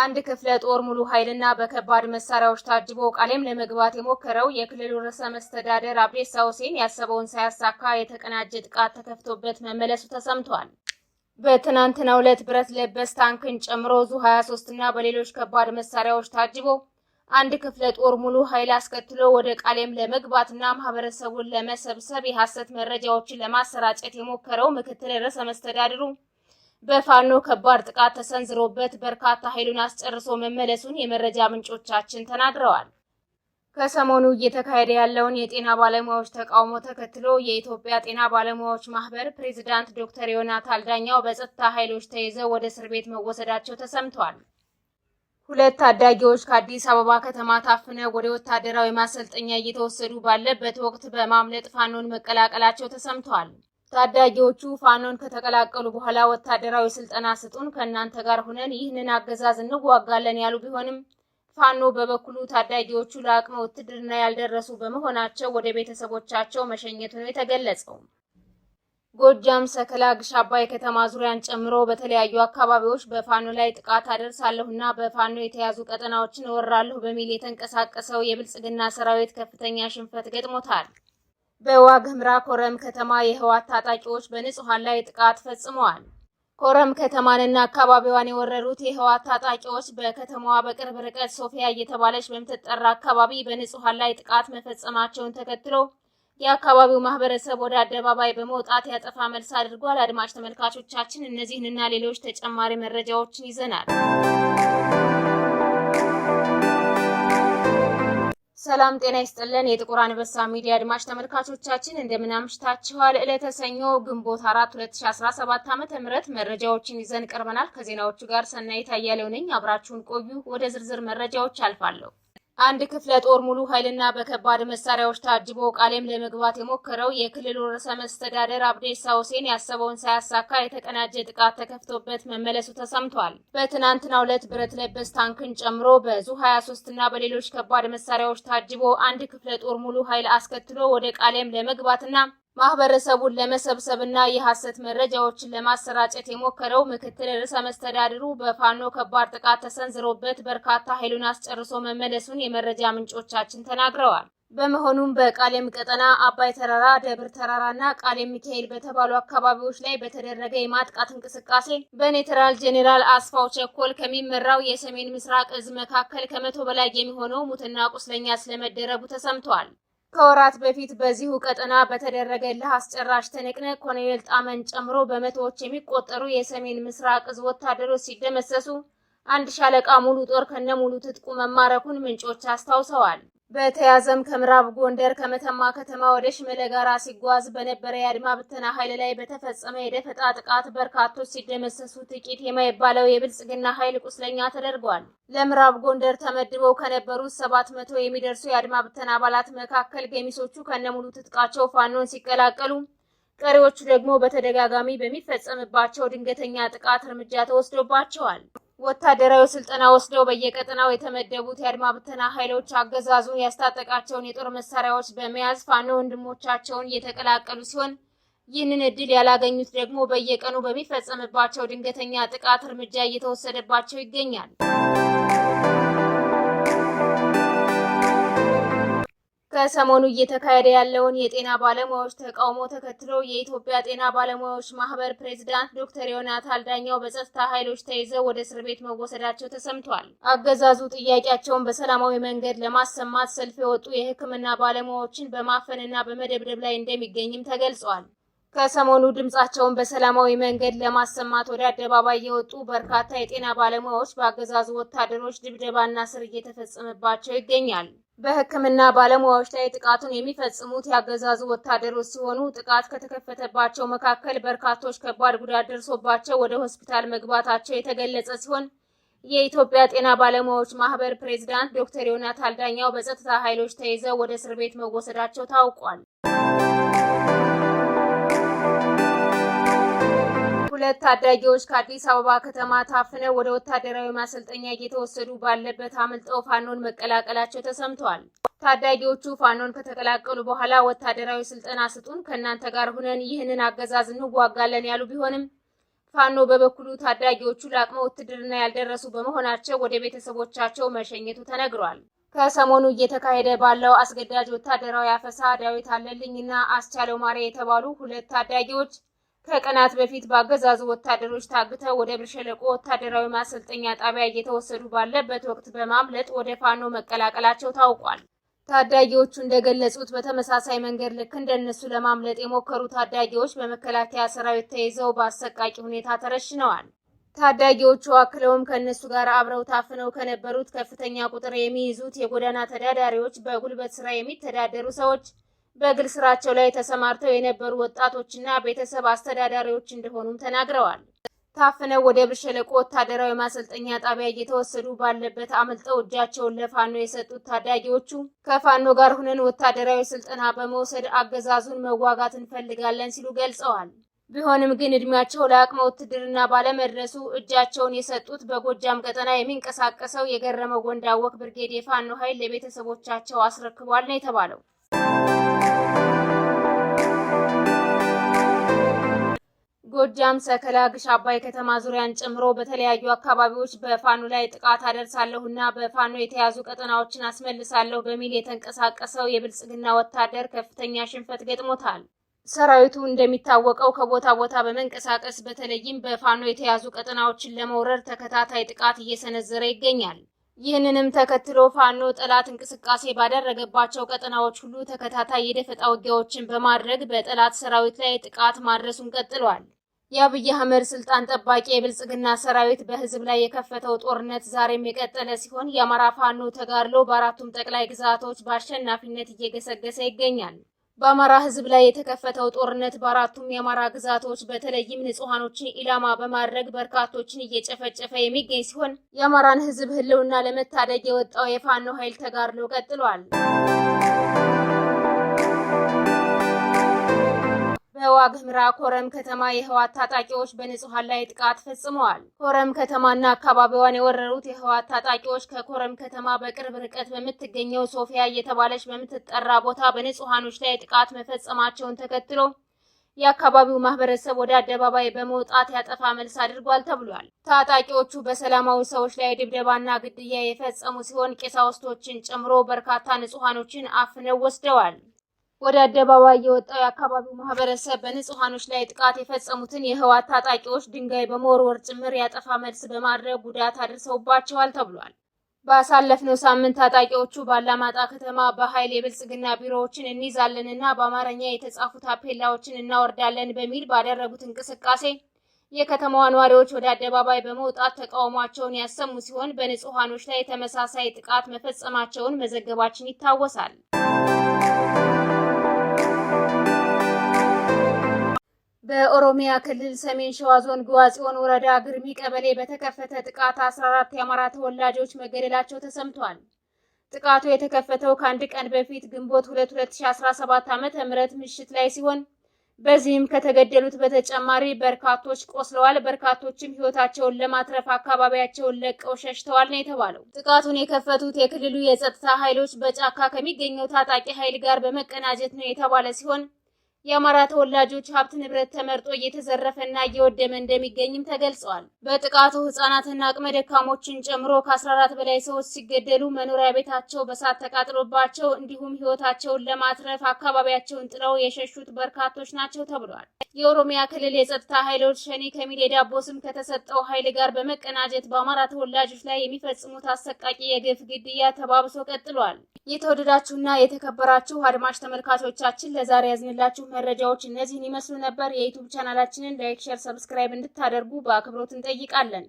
አንድ ክፍለ ጦር ሙሉ ኃይልና በከባድ መሳሪያዎች ታጅቦ ቃሌም ለመግባት የሞከረው የክልሉ ርዕሰ መስተዳድር አብዲሳ ሁሴን ያሰበውን ሳያሳካ የተቀናጀ ጥቃት ተከፍቶበት መመለሱ ተሰምቷል። በትናንትናው ዕለት ብረት ለበስ ታንክን ጨምሮ ዙ-23 እና በሌሎች ከባድ መሳሪያዎች ታጅቦ አንድ ክፍለ ጦር ሙሉ ኃይል አስከትሎ ወደ ቃሌም ለመግባትና ማህበረሰቡን ለመሰብሰብ የሐሰት መረጃዎችን ለማሰራጨት የሞከረው ምክትል ርዕሰ መስተዳድሩ በፋኖ ከባድ ጥቃት ተሰንዝሮበት በርካታ ኃይሉን አስጨርሶ መመለሱን የመረጃ ምንጮቻችን ተናግረዋል። ከሰሞኑ እየተካሄደ ያለውን የጤና ባለሙያዎች ተቃውሞ ተከትሎ የኢትዮጵያ ጤና ባለሙያዎች ማህበር ፕሬዝዳንት ዶክተር ዮናታን ዳኛው በጸጥታ ኃይሎች ተይዘው ወደ እስር ቤት መወሰዳቸው ተሰምቷል። ሁለት ታዳጊዎች ከአዲስ አበባ ከተማ ታፍነው ወደ ወታደራዊ ማሰልጠኛ እየተወሰዱ ባለበት ወቅት በማምለጥ ፋኖን መቀላቀላቸው ተሰምቷል። ታዳጊዎቹ ፋኖን ከተቀላቀሉ በኋላ ወታደራዊ ስልጠና ስጡን፣ ከእናንተ ጋር ሆነን ይህንን አገዛዝ እንዋጋለን ያሉ ቢሆንም ፋኖ በበኩሉ ታዳጊዎቹ ለአቅመ ውትድርና ያልደረሱ በመሆናቸው ወደ ቤተሰቦቻቸው መሸኘቱ ነው የተገለጸው። ጎጃም ሰከላ ግሽ አባይ ከተማ ዙሪያን ጨምሮ በተለያዩ አካባቢዎች በፋኖ ላይ ጥቃት አደርሳለሁና በፋኖ የተያዙ ቀጠናዎችን እወራለሁ በሚል የተንቀሳቀሰው የብልጽግና ሰራዊት ከፍተኛ ሽንፈት ገጥሞታል። በዋግ ኽምራ ኮረም ከተማ የህወሓት ታጣቂዎች በንጹሃን ላይ ጥቃት ፈጽመዋል። ኮረም ከተማንና አካባቢዋን የወረሩት የህወሓት ታጣቂዎች በከተማዋ በቅርብ ርቀት ሶፊያ እየተባለች በምትጠራ አካባቢ በንጹሃን ላይ ጥቃት መፈጸማቸውን ተከትሎ የአካባቢው ማህበረሰብ ወደ አደባባይ በመውጣት ያጠፋ መልስ አድርጓል። አድማጭ ተመልካቾቻችን እነዚህንና ሌሎች ተጨማሪ መረጃዎችን ይዘናል። ሰላም ጤና ይስጥልን። የጥቁር አንበሳ ሚዲያ አድማጭ ተመልካቾቻችን እንደምን አምሽታችኋል? ዕለተ ሰኞ ግንቦት 4 2017 ዓ.ም መረጃዎችን ይዘን ቀርበናል። ከዜናዎቹ ጋር ሰናይት አያሌው ነኝ። አብራችሁን ቆዩ። ወደ ዝርዝር መረጃዎች አልፋለሁ። አንድ ክፍለ ጦር ሙሉ ኃይልና በከባድ መሳሪያዎች ታጅቦ ቃሌም ለመግባት የሞከረው የክልሉ ርዕሰ መስተዳድር አብዲሳ ሁሴን ያሰበውን ሳያሳካ የተቀናጀ ጥቃት ተከፍቶበት መመለሱ ተሰምቷል። በትናንትናው ዕለት ብረት ለበስ ታንክን ጨምሮ በዙ-23 እና በሌሎች ከባድ መሳሪያዎች ታጅቦ አንድ ክፍለ ጦር ሙሉ ኃይል አስከትሎ ወደ ቃሌም ለመግባትና ማህበረሰቡን ለመሰብሰብና የሐሰት መረጃዎችን ለማሰራጨት የሞከረው ምክትል ርዕሰ መስተዳድሩ በፋኖ ከባድ ጥቃት ተሰንዝሮበት በርካታ ኃይሉን አስጨርሶ መመለሱን የመረጃ ምንጮቻችን ተናግረዋል። በመሆኑም በቃሌም ቀጠና አባይ ተራራ፣ ደብር ተራራና ቃሌም ሚካኤል በተባሉ አካባቢዎች ላይ በተደረገ የማጥቃት እንቅስቃሴ በሌተናል ጄኔራል አስፋው ቸኮል ከሚመራው የሰሜን ምስራቅ እዝ መካከል ከ100 በላይ የሚሆነው ሙትና ቁስለኛ ስለመደረጉ ተሰምቷል። ከወራት በፊት በዚሁ ቀጠና በተደረገ ለአስጨራሽ ትንቅንቅ ኮሎኔል ጣመን ጨምሮ በመቶዎች የሚቆጠሩ የሰሜን ምስራቅ እዝ ወታደሮች ሲደመሰሱ አንድ ሻለቃ ሙሉ ጦር ከነሙሉ ትጥቁ መማረኩን ምንጮች አስታውሰዋል። በተያዘም ከምዕራብ ጎንደር ከመተማ ከተማ ወደ ሽመለ ጋራ ሲጓዝ በነበረ የአድማ ብተና ኃይል ላይ በተፈጸመ የደፈጣ ጥቃት በርካቶች ሲደመሰሱ ጥቂት የማይባለው የብልጽግና ኃይል ቁስለኛ ተደርጓል። ለምዕራብ ጎንደር ተመድበው ከነበሩት 700 የሚደርሱ የአድማ ብተና አባላት መካከል ገሚሶቹ ከነሙሉ ትጥቃቸው ፋኖን ሲቀላቀሉ፣ ቀሪዎቹ ደግሞ በተደጋጋሚ በሚፈጸምባቸው ድንገተኛ ጥቃት እርምጃ ተወስዶባቸዋል። ወታደራዊ ስልጠና ወስደው በየቀጠናው የተመደቡት የአድማ ብተና ኃይሎች አገዛዙን ያስታጠቃቸውን የጦር መሳሪያዎች በመያዝ ፋኖ ወንድሞቻቸውን እየተቀላቀሉ ሲሆን ይህንን እድል ያላገኙት ደግሞ በየቀኑ በሚፈጸምባቸው ድንገተኛ ጥቃት እርምጃ እየተወሰደባቸው ይገኛል። ከሰሞኑ እየተካሄደ ያለውን የጤና ባለሙያዎች ተቃውሞ ተከትሎ የኢትዮጵያ ጤና ባለሙያዎች ማህበር ፕሬዝዳንት ዶክተር ዮናታን ዳኛው በጸጥታ ኃይሎች ተይዘው ወደ እስር ቤት መወሰዳቸው ተሰምቷል። አገዛዙ ጥያቄያቸውን በሰላማዊ መንገድ ለማሰማት ሰልፍ የወጡ የሕክምና ባለሙያዎችን በማፈንና በመደብደብ ላይ እንደሚገኝም ተገልጿል። ከሰሞኑ ድምጻቸውን በሰላማዊ መንገድ ለማሰማት ወደ አደባባይ የወጡ በርካታ የጤና ባለሙያዎች በአገዛዙ ወታደሮች ድብደባና እስር እየተፈጸመባቸው ይገኛል። በሕክምና ባለሙያዎች ላይ ጥቃቱን የሚፈጽሙት ያገዛዙ ወታደሮች ሲሆኑ ጥቃት ከተከፈተባቸው መካከል በርካቶች ከባድ ጉዳት ደርሶባቸው ወደ ሆስፒታል መግባታቸው የተገለጸ ሲሆን የኢትዮጵያ ጤና ባለሙያዎች ማህበር ፕሬዝዳንት ዶክተር ዮናታን ዳኛው በጸጥታ ኃይሎች ተይዘው ወደ እስር ቤት መወሰዳቸው ታውቋል። ሁለት ታዳጊዎች ከአዲስ አበባ ከተማ ታፍነው ወደ ወታደራዊ ማሰልጠኛ እየተወሰዱ ባለበት አምልጠው ፋኖን መቀላቀላቸው ተሰምቷል። ታዳጊዎቹ ፋኖን ከተቀላቀሉ በኋላ ወታደራዊ ስልጠና ስጡን፣ ከእናንተ ጋር ሆነን ይህንን አገዛዝ እንዋጋለን ያሉ ቢሆንም ፋኖ በበኩሉ ታዳጊዎቹ ለአቅመ ውትድርና ያልደረሱ በመሆናቸው ወደ ቤተሰቦቻቸው መሸኘቱ ተነግሯል። ከሰሞኑ እየተካሄደ ባለው አስገዳጅ ወታደራዊ አፈሳ ዳዊት አለልኝና አስቻለው ማሬ የተባሉ ሁለት ታዳጊዎች ከቀናት በፊት በአገዛዙ ወታደሮች ታግተው ወደ ብር ሸለቆ ወታደራዊ ማሰልጠኛ ጣቢያ እየተወሰዱ ባለበት ወቅት በማምለጥ ወደ ፋኖ መቀላቀላቸው ታውቋል። ታዳጊዎቹ እንደገለጹት በተመሳሳይ መንገድ ልክ እንደነሱ ለማምለጥ የሞከሩ ታዳጊዎች በመከላከያ ሰራዊት ተይዘው በአሰቃቂ ሁኔታ ተረሽነዋል። ታዳጊዎቹ አክለውም ከነሱ ጋር አብረው ታፍነው ከነበሩት ከፍተኛ ቁጥር የሚይዙት የጎዳና ተዳዳሪዎች፣ በጉልበት ስራ የሚተዳደሩ ሰዎች፣ በግል ስራቸው ላይ ተሰማርተው የነበሩ ወጣቶችና ቤተሰብ አስተዳዳሪዎች እንደሆኑም ተናግረዋል። ታፍነው ወደ ብር ሸለቆ ወታደራዊ ማሰልጠኛ ጣቢያ እየተወሰዱ ባለበት አመልጠው እጃቸውን ለፋኖ የሰጡት ታዳጊዎቹ ከፋኖ ጋር ሆነን ወታደራዊ ስልጠና በመውሰድ አገዛዙን መዋጋት እንፈልጋለን ሲሉ ገልጸዋል። ቢሆንም ግን እድሜያቸው ለአቅመ ውትድርና ባለመድረሱ እጃቸውን የሰጡት በጎጃም ቀጠና የሚንቀሳቀሰው የገረመው ወንዳወቅ ብርጌድ የፋኖ ኃይል ለቤተሰቦቻቸው አስረክቧል ነው የተባለው። ጎጃም ሰከላ ግሽ አባይ ከተማ ዙሪያን ጨምሮ በተለያዩ አካባቢዎች በፋኖ ላይ ጥቃት አደርሳለሁና በፋኖ የተያዙ ቀጠናዎችን አስመልሳለሁ በሚል የተንቀሳቀሰው የብልጽግና ወታደር ከፍተኛ ሽንፈት ገጥሞታል። ሰራዊቱ እንደሚታወቀው ከቦታ ቦታ በመንቀሳቀስ በተለይም በፋኖ የተያዙ ቀጠናዎችን ለመውረር ተከታታይ ጥቃት እየሰነዘረ ይገኛል። ይህንንም ተከትሎ ፋኖ ጠላት እንቅስቃሴ ባደረገባቸው ቀጠናዎች ሁሉ ተከታታይ የደፈጣ ውጊያዎችን በማድረግ በጠላት ሰራዊት ላይ ጥቃት ማድረሱን ቀጥሏል። የአብይ አህመድ ስልጣን ጠባቂ የብልጽግና ሰራዊት በህዝብ ላይ የከፈተው ጦርነት ዛሬም የቀጠለ ሲሆን የአማራ ፋኖ ተጋድሎ በአራቱም ጠቅላይ ግዛቶች በአሸናፊነት እየገሰገሰ ይገኛል። በአማራ ህዝብ ላይ የተከፈተው ጦርነት በአራቱም የአማራ ግዛቶች በተለይም ንጹሃኖችን ኢላማ በማድረግ በርካቶችን እየጨፈጨፈ የሚገኝ ሲሆን የአማራን ህዝብ ህልውና ለመታደግ የወጣው የፋኖ ኃይል ተጋድሎ ቀጥሏል። በዋግ ኽምራ ኮረም ከተማ የህወሓት ታጣቂዎች በንጹሃን ላይ ጥቃት ፈጽመዋል። ኮረም ከተማና አካባቢዋን የወረሩት የህወሓት ታጣቂዎች ከኮረም ከተማ በቅርብ ርቀት በምትገኘው ሶፊያ እየተባለች በምትጠራ ቦታ በንጹሃኖች ላይ ጥቃት መፈጸማቸውን ተከትሎ የአካባቢው ማህበረሰብ ወደ አደባባይ በመውጣት ያጠፋ መልስ አድርጓል ተብሏል። ታጣቂዎቹ በሰላማዊ ሰዎች ላይ ድብደባና ግድያ የፈጸሙ ሲሆን ቀሳውስቶችን ጨምሮ በርካታ ንጹሃኖችን አፍነው ወስደዋል። ወደ አደባባይ የወጣው የአካባቢው ማህበረሰብ በንጹሃኖች ላይ ጥቃት የፈጸሙትን የህወሓት ታጣቂዎች ድንጋይ በመወርወር ጭምር ያጠፋ መልስ በማድረግ ጉዳት አድርሰውባቸዋል ተብሏል። ባሳለፍነው ሳምንት ታጣቂዎቹ ባላማጣ ከተማ በኃይል የብልጽግና ቢሮዎችን እንይዛለንና በአማርኛ የተጻፉ ታፔላዎችን እናወርዳለን በሚል ባደረጉት እንቅስቃሴ የከተማዋ ነዋሪዎች ወደ አደባባይ በመውጣት ተቃውሟቸውን ያሰሙ ሲሆን በንጹሃኖች ላይ ተመሳሳይ ጥቃት መፈጸማቸውን መዘገባችን ይታወሳል። በኦሮሚያ ክልል ሰሜን ሸዋ ዞን ግዋጽዮን ወረዳ ግርሚ ቀበሌ በተከፈተ ጥቃት 14 የአማራ ተወላጆች መገደላቸው ተሰምቷል። ጥቃቱ የተከፈተው ከአንድ ቀን በፊት ግንቦት 2 2017 ዓ.ም ምሽት ላይ ሲሆን በዚህም ከተገደሉት በተጨማሪ በርካቶች ቆስለዋል። በርካቶችም ህይወታቸውን ለማትረፍ አካባቢያቸውን ለቀው ሸሽተዋል ነው የተባለው። ጥቃቱን የከፈቱት የክልሉ የጸጥታ ኃይሎች በጫካ ከሚገኘው ታጣቂ ኃይል ጋር በመቀናጀት ነው የተባለ ሲሆን የአማራ ተወላጆች ሀብት ንብረት ተመርጦ እየተዘረፈና እየወደመ እንደሚገኝም ተገልጿል። በጥቃቱ ህጻናትና አቅመ ደካሞችን ጨምሮ ከ14 በላይ ሰዎች ሲገደሉ መኖሪያ ቤታቸው በሳት ተቃጥሎባቸው እንዲሁም ህይወታቸውን ለማትረፍ አካባቢያቸውን ጥለው የሸሹት በርካቶች ናቸው ተብሏል። የኦሮሚያ ክልል የጸጥታ ኃይሎች ሸኔ ከሚል የዳቦ ስም ከተሰጠው ኃይል ጋር በመቀናጀት በአማራ ተወላጆች ላይ የሚፈጽሙት አሰቃቂ የግፍ ግድያ ተባብሶ ቀጥሏል። የተወደዳችሁና የተከበራችሁ አድማጭ ተመልካቾቻችን ለዛሬ ያዝንላችሁ መረጃዎች እነዚህን ይመስሉ ነበር። የዩቲዩብ ቻናላችንን ላይክ፣ ሼር፣ ሰብስክራይብ እንድታደርጉ በአክብሮት እንጠይቃለን።